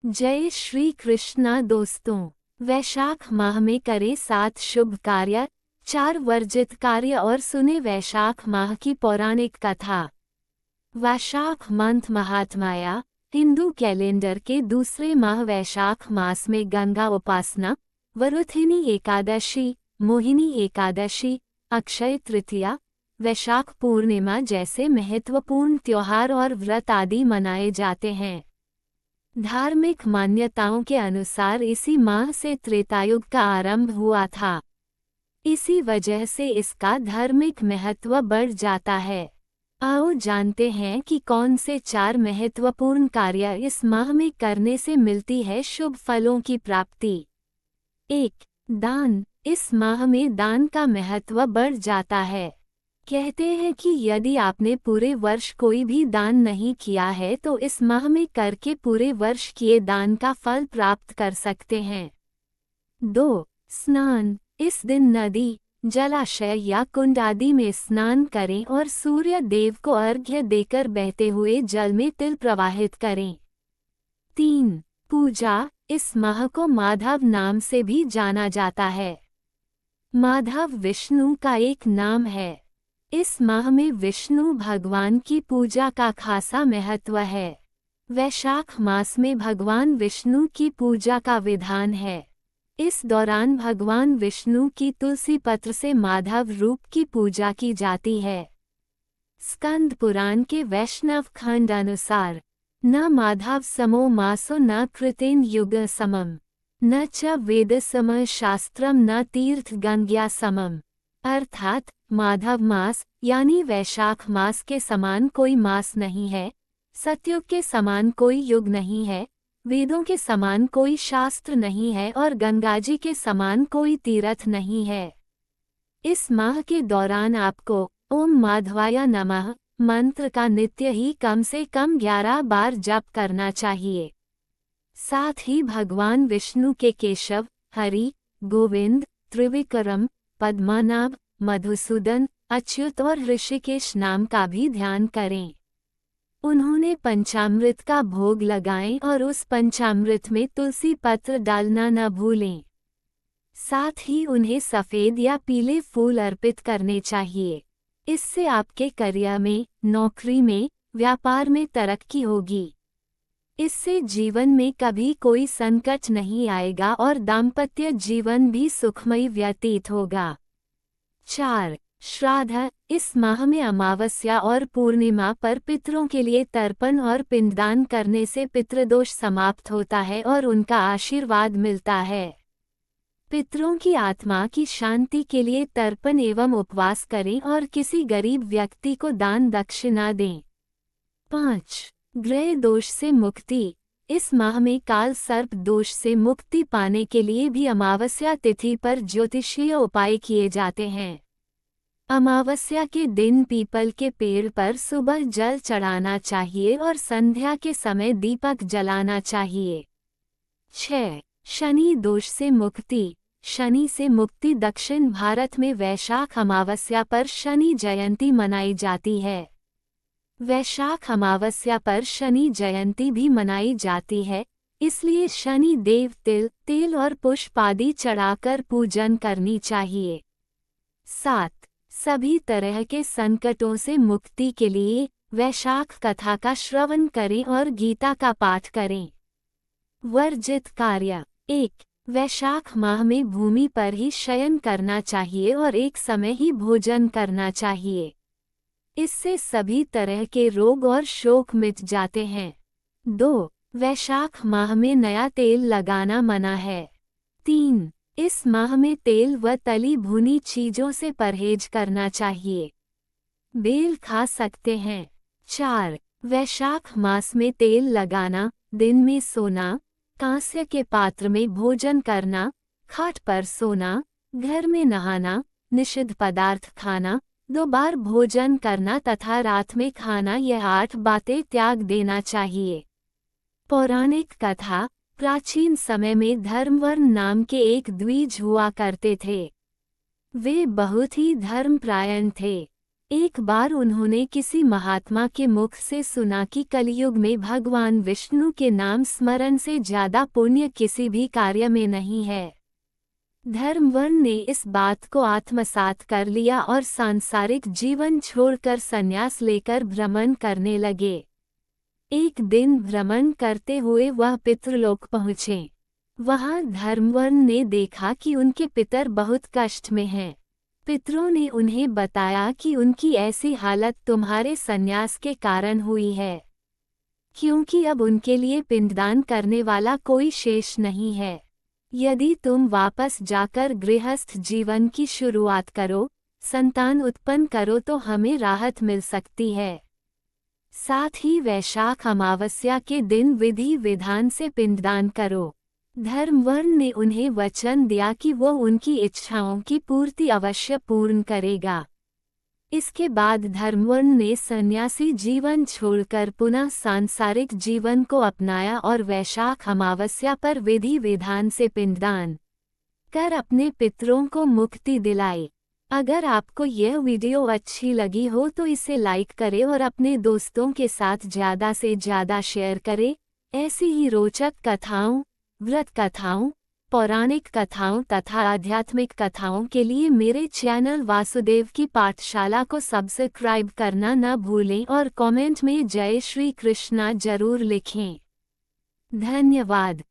जय श्री कृष्णा दोस्तों। वैशाख माह में करें 7 शुभ कार्य, 4 वर्जित कार्य और सुने वैशाख माह की पौराणिक कथा। वैशाख मंथ महात्माया। हिंदू कैलेंडर के दूसरे माह वैशाख मास में गंगा उपासना, वरुथिनी एकादशी, मोहिनी एकादशी, अक्षय तृतीया, वैशाख पूर्णिमा जैसे महत्वपूर्ण त्योहार और व्रत आदि मनाए जाते हैं। धार्मिक मान्यताओं के अनुसार इसी माह से त्रेतायुग का आरंभ हुआ था। इसी वजह से इसका धार्मिक महत्व बढ़ जाता है। आओ जानते हैं कि कौन से 4 महत्वपूर्ण कार्य इस माह में करने से मिलती है शुभ फलों की प्राप्ति। 1. दान। इस माह में दान का महत्व बढ़ जाता है। कहते हैं कि यदि आपने पूरे वर्ष कोई भी दान नहीं किया है तो इस माह में करके पूरे वर्ष किए दान का फल प्राप्त कर सकते हैं। 2. स्नान। इस दिन नदी, जलाशय या कुंड आदि में स्नान करें और सूर्य देव को अर्घ्य देकर बहते हुए जल में तिल प्रवाहित करें। 3. पूजा। इस माह को माधव नाम से भी जाना जाता है। माधव विष्णु का एक नाम है। इस माह में विष्णु भगवान की पूजा का खासा महत्व है। वैशाख मास में भगवान विष्णु की पूजा का विधान है। इस दौरान भगवान विष्णु की तुलसी पत्र से माधव रूप की पूजा की जाती है। स्कंद पुराण के वैष्णव खंड अनुसार न माधव समो मासो न कृतेन युग समम, न च वेद सम शास्त्रम न तीर्थ गंग्या समम। अर्थात माधव मास यानी वैशाख मास के समान कोई मास नहीं है, सतयुग के समान कोई युग नहीं है, वेदों के समान कोई शास्त्र नहीं है और गंगाजी के समान कोई तीर्थ नहीं है। इस माह के दौरान आपको ओम माधवाय नमः मंत्र का नित्य ही कम से कम 11 बार जप करना चाहिए। साथ ही भगवान विष्णु के केशव, हरि, गोविंद, त्रिविक्रम, पद्मनाभ, मधुसूदन, अच्युत और ऋषिकेश नाम का भी ध्यान करें। उन्होंने पंचामृत का भोग लगाएं और उस पंचामृत में तुलसी पत्र डालना न भूलें। साथ ही उन्हें सफ़ेद या पीले फूल अर्पित करने चाहिए। इससे आपके करियर में, नौकरी में, व्यापार में तरक्की होगी। इससे जीवन में कभी कोई संकट नहीं आएगा और दाम्पत्य जीवन भी सुखमय व्यतीत होगा। 4. श्राद्ध। इस माह में अमावस्या और पूर्णिमा पर पितरों के लिए तर्पण और पिंडदान करने से पितृदोष समाप्त होता है और उनका आशीर्वाद मिलता है। पितरों की आत्मा की शांति के लिए तर्पण एवं उपवास करें और किसी गरीब व्यक्ति को दान दक्षिणा दें। 5. ग्रह दोष से मुक्ति। इस माह में काल सर्प दोष से मुक्ति पाने के लिए भी अमावस्या तिथि पर ज्योतिषीय उपाय किए जाते हैं। अमावस्या के दिन पीपल के पेड़ पर सुबह जल चढ़ाना चाहिए और संध्या के समय दीपक जलाना चाहिए। 6. शनि दोष से मुक्ति। शनि से मुक्ति। दक्षिण भारत में वैशाख अमावस्या पर शनि जयंती मनाई जाती है। वैशाख अमावस्या पर शनि जयंती भी मनाई जाती है, इसलिए शनि देव तिल, तेल और पुष्प आदि चढ़ाकर पूजन करनी चाहिए। 7. सभी तरह के संकटों से मुक्ति के लिए वैशाख कथा का श्रवण करें और गीता का पाठ करें। वर्जित कार्य। 1. वैशाख माह में भूमि पर ही शयन करना चाहिए और एक समय ही भोजन करना चाहिए। इससे सभी तरह के रोग और शोक मिट जाते हैं। 2. वैशाख माह में नया तेल लगाना मना है। 3. इस माह में तेल व तली भुनी चीजों से परहेज करना चाहिए। बेल खा सकते हैं। 4. वैशाख मास में तेल लगाना, दिन में सोना, कांस्य के पात्र में भोजन करना, खाट पर सोना, घर में नहाना, निषिद्ध पदार्थ खाना, 2 बार भोजन करना तथा रात में खाना, यह 8 बातें त्याग देना चाहिए। पौराणिक कथा। प्राचीन समय में धर्मवर्ण नाम के एक द्विज हुआ करते थे। वे बहुत ही धर्मपरायण थे। एक बार उन्होंने किसी महात्मा के मुख से सुना कि कलयुग में भगवान विष्णु के नाम स्मरण से ज्यादा पुण्य किसी भी कार्य में नहीं है। धर्मवर्ण ने इस बात को आत्मसात कर लिया और सांसारिक जीवन छोड़कर संन्यास लेकर भ्रमण करने लगे। एक दिन भ्रमण करते हुए वह पितृलोक पहुँचे। वहां धर्मवर्ण ने देखा कि उनके पितर बहुत कष्ट में हैं। पितरों ने उन्हें बताया कि उनकी ऐसी हालत तुम्हारे संन्यास के कारण हुई है, क्योंकि अब उनके लिए पिंडदान करने वाला कोई शेष नहीं है। यदि तुम वापस जाकर गृहस्थ जीवन की शुरुआत करो, संतान उत्पन्न करो तो हमें राहत मिल सकती है। साथ ही वैशाख अमावस्या के दिन विधि विधान से पिंडदान करो। धर्मवर्ण ने उन्हें वचन दिया कि वो उनकी इच्छाओं की पूर्ति अवश्य पूर्ण करेगा। इसके बाद धर्मवर्ण ने सन्यासी जीवन छोड़कर पुनः सांसारिक जीवन को अपनाया और वैशाख अमावस्या पर विधि विधान से पिंडदान कर अपने पितरों को मुक्ति दिलाई। अगर आपको यह वीडियो अच्छी लगी हो तो इसे लाइक करें और अपने दोस्तों के साथ ज़्यादा से ज़्यादा शेयर करें। ऐसी ही रोचक कथाओं, व्रत कथाओं, पौराणिक कथाओं तथा आध्यात्मिक कथाओं के लिए मेरे चैनल वासुदेव की पाठशाला को सब्सक्राइब करना न भूलें और कमेंट में जय श्री कृष्णा जरूर लिखें। धन्यवाद।